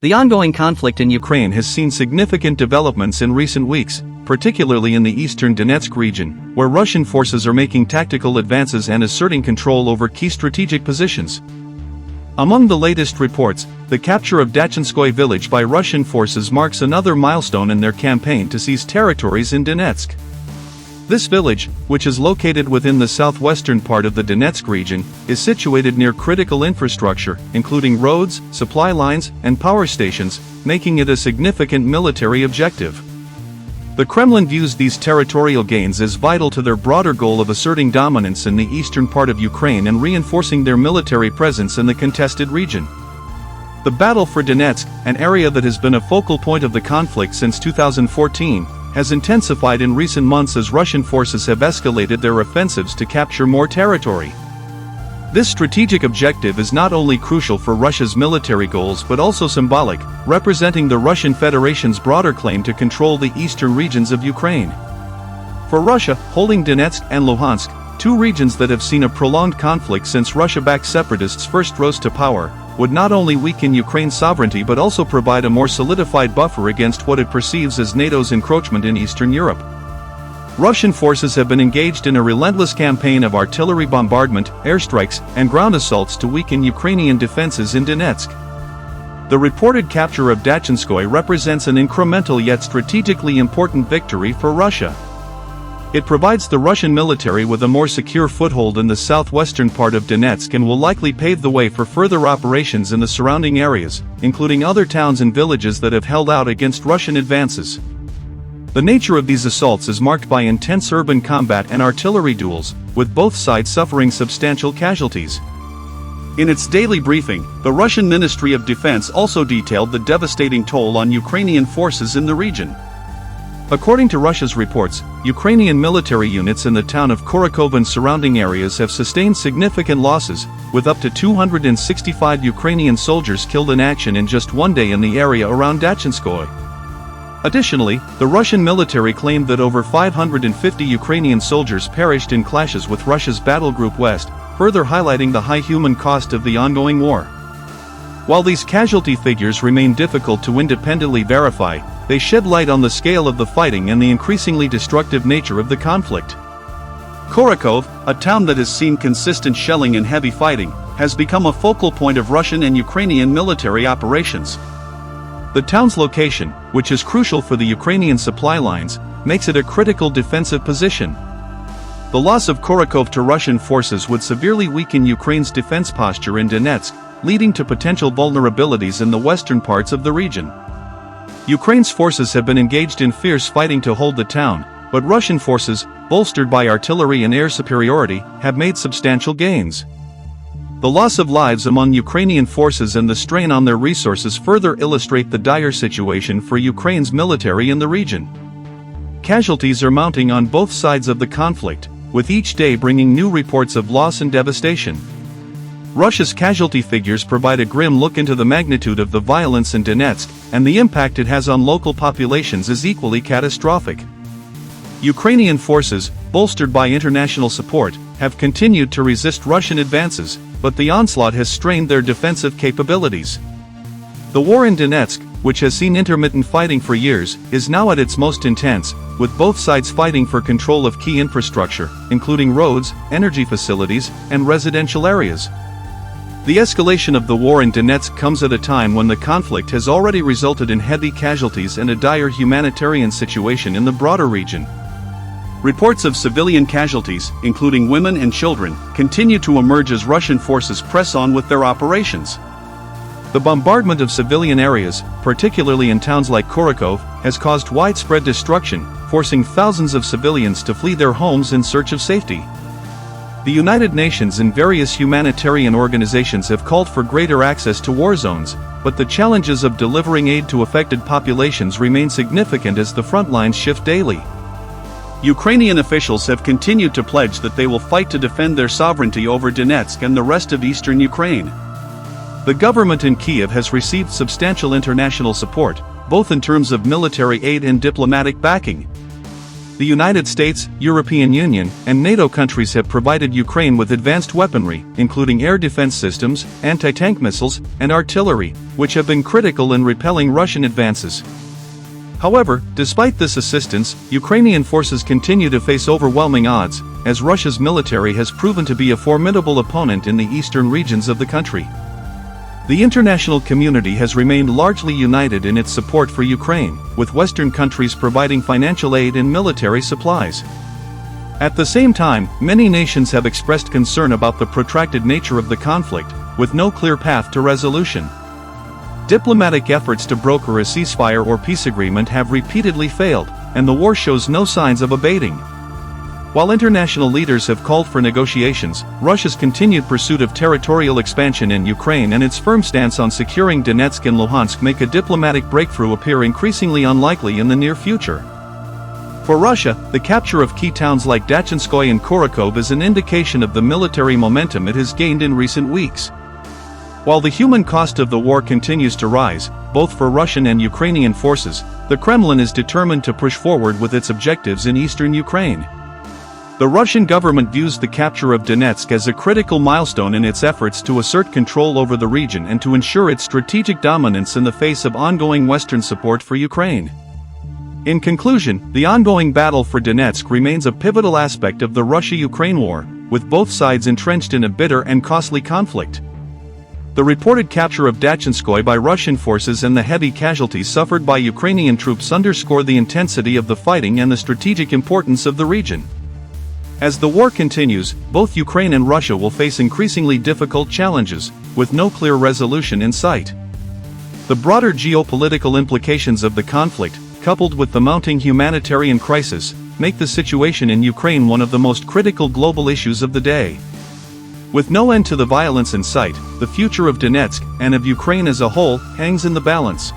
The ongoing conflict in Ukraine has seen significant developments in recent weeks, particularly in the eastern Donetsk region, where Russian forces are making tactical advances and asserting control over key strategic positions. Among the latest reports, the capture of Dachenskoye village by Russian forces marks another milestone in their campaign to seize territories in Donetsk. This village, which is located within the southwestern part of the Donetsk region, is situated near critical infrastructure, including roads, supply lines, and power stations, making it a significant military objective. The Kremlin views these territorial gains as vital to their broader goal of asserting dominance in the eastern part of Ukraine and reinforcing their military presence in the contested region. The battle for Donetsk, an area that has been a focal point of the conflict since 2014, has intensified in recent months as Russian forces have escalated their offensives to capture more territory. This strategic objective is not only crucial for Russia's military goals but also symbolic, representing the Russian Federation's broader claim to control the eastern regions of Ukraine. For Russia, holding Donetsk and Luhansk, two regions that have seen a prolonged conflict since Russia-backed separatists first rose to power, would not only weaken Ukraine's sovereignty but also provide a more solidified buffer against what it perceives as NATO's encroachment in Eastern Europe. Russian forces have been engaged in a relentless campaign of artillery bombardment, airstrikes, and ground assaults to weaken Ukrainian defenses in Donetsk. The reported capture of Dachenskoye represents an incremental yet strategically important victory for Russia. It provides the Russian military with a more secure foothold in the southwestern part of Donetsk and will likely pave the way for further operations in the surrounding areas, including other towns and villages that have held out against Russian advances. The nature of these assaults is marked by intense urban combat and artillery duels, with both sides suffering substantial casualties. In its daily briefing, the Russian Ministry of Defense also detailed the devastating toll on Ukrainian forces in the region. According to Russia's reports, Ukrainian military units in the town of Kurakhove and surrounding areas have sustained significant losses, with up to 265 Ukrainian soldiers killed in action in just one day in the area around Dachenskoye. Additionally, the Russian military claimed that over 550 Ukrainian soldiers perished in clashes with Russia's Battlegroup West, further highlighting the high human cost of the ongoing war. While these casualty figures remain difficult to independently verify, they shed light on the scale of the fighting and the increasingly destructive nature of the conflict. Kurakhove, a town that has seen consistent shelling and heavy fighting, has become a focal point of Russian and Ukrainian military operations. The town's location, which is crucial for the Ukrainian supply lines, makes it a critical defensive position. The loss of Kurakhove to Russian forces would severely weaken Ukraine's defense posture in Donetsk, leading to potential vulnerabilities in the western parts of the region. Ukraine's forces have been engaged in fierce fighting to hold the town, but Russian forces, bolstered by artillery and air superiority, have made substantial gains. The loss of lives among Ukrainian forces and the strain on their resources further illustrate the dire situation for Ukraine's military in the region. Casualties are mounting on both sides of the conflict, with each day bringing new reports of loss and devastation. Russia's casualty figures provide a grim look into the magnitude of the violence in Donetsk, and the impact it has on local populations is equally catastrophic. Ukrainian forces, bolstered by international support, have continued to resist Russian advances, but the onslaught has strained their defensive capabilities. The war in Donetsk, which has seen intermittent fighting for years, is now at its most intense, with both sides fighting for control of key infrastructure, including roads, energy facilities, and residential areas. The escalation of the war in Donetsk comes at a time when the conflict has already resulted in heavy casualties and a dire humanitarian situation in the broader region. Reports of civilian casualties, including women and children, continue to emerge as Russian forces press on with their operations. The bombardment of civilian areas, particularly in towns like Kurakhove, has caused widespread destruction, forcing thousands of civilians to flee their homes in search of safety. The United Nations and various humanitarian organizations have called for greater access to war zones, but the challenges of delivering aid to affected populations remain significant as the front lines shift daily. Ukrainian officials have continued to pledge that they will fight to defend their sovereignty over Donetsk and the rest of eastern Ukraine. The government in Kiev has received substantial international support, both in terms of military aid and diplomatic backing. The The United States, European Union, and NATO countries have provided Ukraine with advanced weaponry, including air defense systems, anti-tank missiles, and artillery, which have been critical in repelling Russian advances. However, despite this assistance, Ukrainian forces continue to face overwhelming odds, as Russia's military has proven to be a formidable opponent in the eastern regions of the country. The international community has remained largely united in its support for Ukraine, with Western countries providing financial aid and military supplies. At the same time, many nations have expressed concern about the protracted nature of the conflict, with no clear path to resolution. Diplomatic efforts to broker a ceasefire or peace agreement have repeatedly failed, and the war shows no signs of abating. While international leaders have called for negotiations, Russia's continued pursuit of territorial expansion in Ukraine and its firm stance on securing Donetsk and Luhansk make a diplomatic breakthrough appear increasingly unlikely in the near future. For Russia, the capture of key towns like Dachenskoye and Kurakhove is an indication of the military momentum it has gained in recent weeks. While the human cost of the war continues to rise, both for Russian and Ukrainian forces, the Kremlin is determined to push forward with its objectives in eastern Ukraine. The Russian government views the capture of Donetsk as a critical milestone in its efforts to assert control over the region and to ensure its strategic dominance in the face of ongoing Western support for Ukraine. In conclusion, the ongoing battle for Donetsk remains a pivotal aspect of the Russia-Ukraine war, with both sides entrenched in a bitter and costly conflict. The reported capture of Dachenskoye by Russian forces and the heavy casualties suffered by Ukrainian troops underscore the intensity of the fighting and the strategic importance of the region. As the war continues, both Ukraine and Russia will face increasingly difficult challenges, with no clear resolution in sight. The broader geopolitical implications of the conflict, coupled with the mounting humanitarian crisis, make the situation in Ukraine one of the most critical global issues of the day. With no end to the violence in sight, the future of Donetsk, and of Ukraine as a whole, hangs in the balance.